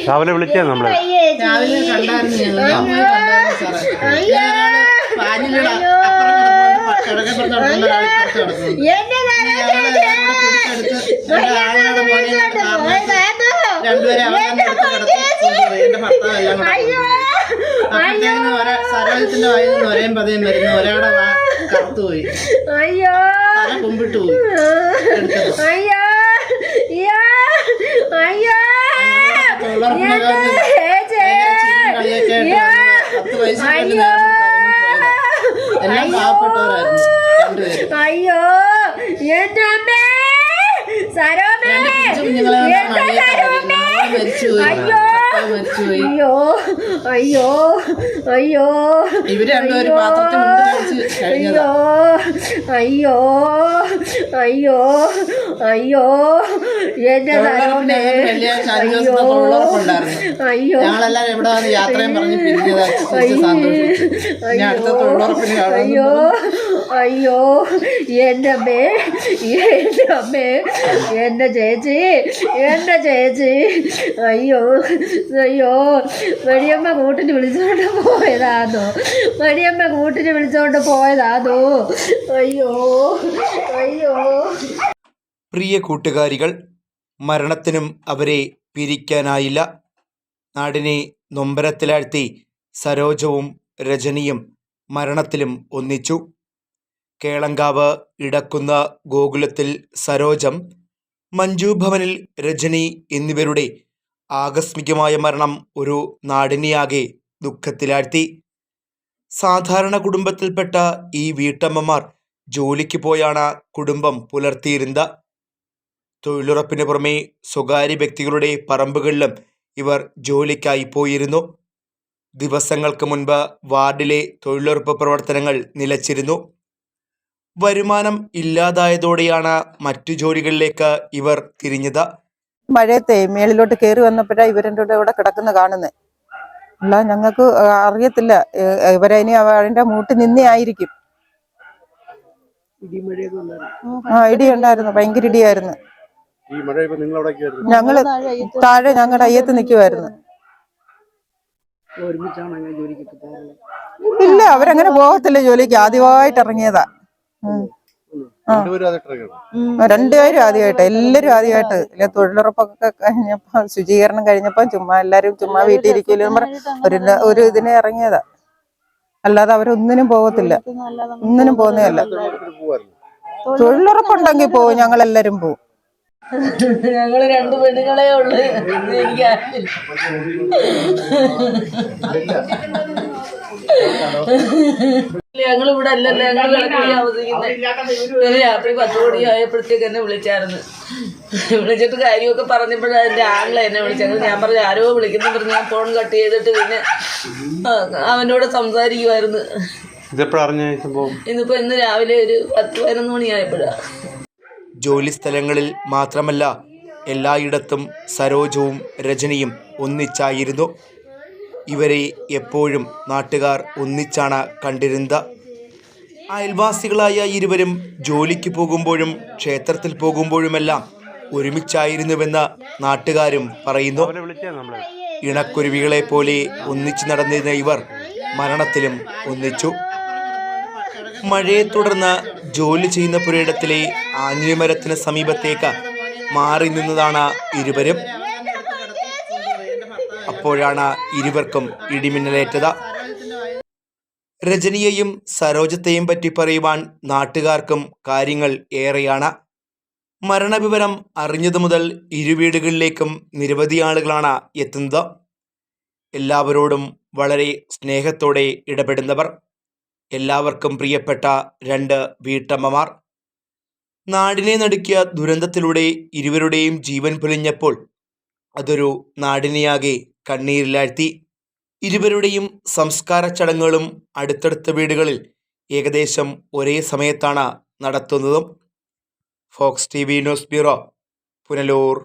രാവിലെ വിളിച്ചേ നമ്മള് രാവിലെ കണ്ടായിരുന്നു രണ്ടുപേരെ എന്റെ ഭർത്താവെല്ലാം സരോജത്തിന്റെ വായിൽ നിന്ന് ഒരേം പതയും വരുന്നു. ഒരാടെ കറുത്തുപോയി, തല കുമ്പിട്ട് പോയി. എല്ലാം പാവപ്പെട്ടവരായിരുന്നു രണ്ടുപേരും. അയ്യോ അയ്യോ അയ്യോ ഇവര് രണ്ടുപേരും പാത്രത്തിൽ അയ്യോ അയ്യോ അയ്യോ അയ്യോ എന്റെ അയ്യോ ഞങ്ങളെല്ലാം എവിടെ യാത്രയും പറഞ്ഞ് അയ്യോ അയ്യോ എന്റെ അമ്മേ എന്റെ അമ്മേ എന്റെ ചേച്ചി അയ്യോ അയ്യോ മണിയമ്മ കൂട്ടിന് വിളിച്ചോണ്ട് പോയതാണോ അയ്യോ അയ്യോ. പ്രിയ കൂട്ടുകാരികൾ, മരണത്തിനും അവരെ പിരിക്കാനായില്ല. നാടിനെ നൊമ്പരത്തിലാഴ്ത്തി സരോജവും രജനിയും മരണത്തിലും ഒന്നിച്ചു. കേളങ്കാവ് ഇടക്കുന്ന ഗോകുലത്തിൽ സരോജം, മഞ്ജു ഭവനിൽ രജനി എന്നിവരുടെ ആകസ്മികമായ മരണം ഒരു നാടിനെയാകെ ദുഃഖത്തിലാഴ്ത്തി. സാധാരണ കുടുംബത്തിൽപ്പെട്ട ഈ വീട്ടമ്മമാർ ജോലിക്ക് പോയാണ് കുടുംബം പുലർത്തിയിരുന്നത്. തൊഴിലുറപ്പിന് പുറമെ സ്വകാര്യ വ്യക്തികളുടെ പറമ്പുകളിലും ഇവർ ജോലിക്കായി പോയിരുന്നു. ദിവസങ്ങൾക്ക് മുൻപ് വാർഡിലെ തൊഴിലുറപ്പ് പ്രവർത്തനങ്ങൾ നിലച്ചിരുന്നു. വരുമാനം ഇല്ലാതായതോടെയാണ് മറ്റു ജോലികളിലേക്ക് ഇവർ തിരിഞ്ഞത്. മഴയത്തെ മേളിലോട്ട് കയറി വന്നപ്പോഴാണ് ഇവരുടെ ഇവിടെ കിടക്കുന്ന കാണുന്നത്. അല്ല, ഞങ്ങൾക്ക് അറിയത്തില്ല. ഇവരതിന് അതിന്റെ മൂട്ടി നിന്നേ ആയിരിക്കും. ഇടി ഉണ്ടായിരുന്നു, ഭയങ്കര ഇടിയായിരുന്നു. ഞങ്ങള് താഴെ ഞങ്ങളുടെ അയ്യത്ത് നിൽക്കുമായിരുന്നു. ഇല്ല, അവരങ്ങനെ പോകത്തില്ല ജോലിക്ക്. ആദ്യമായിട്ട് ഇറങ്ങിയതാ. രണ്ടുപേരും ആദ്യമായിട്ട്, എല്ലാരും ആദ്യമായിട്ട്. ഇല്ല, തൊഴിലുറപ്പൊക്കെ കഴിഞ്ഞപ്പോ, ശുചീകരണം കഴിഞ്ഞപ്പോ എല്ലാരും ചുമ്മാ വീട്ടിൽ ഇരിക്കില്ല ഒരു ഇതിനെ ഇറങ്ങിയതാ. അല്ലാതെ അവരൊന്നിനും പോകത്തില്ല, ഒന്നിനും പോകുന്നതല്ല. തൊഴിലുറപ്പുണ്ടെങ്കിൽ പോവും, ഞങ്ങളെല്ലാരും പോവും. ഞങ്ങള് രണ്ടു പെണ്ണുങ്ങളെ ഉള്ളു. എനിക്ക് ഞങ്ങളിവിടെ അല്ലല്ലോ, ഞങ്ങൾ വിളക്കി താമസിക്കുന്നത്. രാത്രി 10 മണി ആയപ്പോഴത്തേക്ക് എന്നെ വിളിച്ചായിരുന്നു. വിളിച്ചിട്ട് കാര്യമൊക്കെ പറഞ്ഞപ്പോഴാണ് എൻ്റെ ആങ്ങളെ എന്നെ വിളിച്ചത്. ഞാൻ പറഞ്ഞു ആരോ വിളിക്കുന്നു പറഞ്ഞു. ഞാൻ ഫോൺ കട്ട് ചെയ്തിട്ട് പിന്നെ അവനോട് സംസാരിക്കുമായിരുന്നു. ഇന്നിപ്പോ ഇന്ന് രാവിലെ ഒരു 10-11 മണിയായപ്പോഴാണ്. ജോലി സ്ഥലങ്ങളിൽ മാത്രമല്ല, എല്ലായിടത്തും സരോജവും രജനിയും ഒന്നിച്ചായിരുന്നു. ഇവരെ എപ്പോഴും നാട്ടുകാർ ഒന്നിച്ചാണ് കണ്ടിരുന്നത്. അയൽവാസികളായ ഇരുവരും ജോലിക്ക് പോകുമ്പോഴും ക്ഷേത്രത്തിൽ പോകുമ്പോഴുമെല്ലാം ഒരുമിച്ചായിരുന്നുവെന്ന് നാട്ടുകാരും പറയുന്നു. ഇണക്കുരുവികളെ പോലെ ഒന്നിച്ചു നടന്നിരുന്ന ഇവർ മരണത്തിലും ഒന്നിച്ചു. മഴയെ തുടർന്ന് ജോലി ചെയ്യുന്ന പുരയിടത്തിലെ ആഞ്ഞിലിമരത്തിന് സമീപത്തേക്ക് മാറി നിന്നതാണ് ഇരുവരും. അപ്പോഴാണ് ഇരുവർക്കും ഇടിമിന്നലേറ്റത്. രജനിയെയും സരോജത്തെയും പറ്റി പറയുവാൻ നാട്ടുകാർക്കും കാര്യങ്ങൾ ഏറെയാണ്. മരണവിവരം അറിഞ്ഞതു മുതൽ ഇരുവീടുകളിലേക്കും നിരവധി ആളുകളാണ് എത്തുന്നത്. എല്ലാവരോടും വളരെ സ്നേഹത്തോടെ ഇടപെടുന്നവർ, എല്ലാവർക്കും പ്രിയപ്പെട്ട 2 വീട്ടമ്മമാർ. നാടിനെ നടുക്കിയ ദുരന്തത്തിലൂടെ ഇരുവരുടെയും ജീവൻ പൊലിഞ്ഞപ്പോൾ അതൊരു നാടിനെയാകെ കണ്ണീരിലാഴ്ത്തി. ഇരുവരുടെയും സംസ്കാര ചടങ്ങുകളും അടുത്തടുത്ത വീടുകളിൽ ഏകദേശം ഒരേ സമയത്താണ് നടത്തുന്നതും. Fox TV news bureau, Punalur.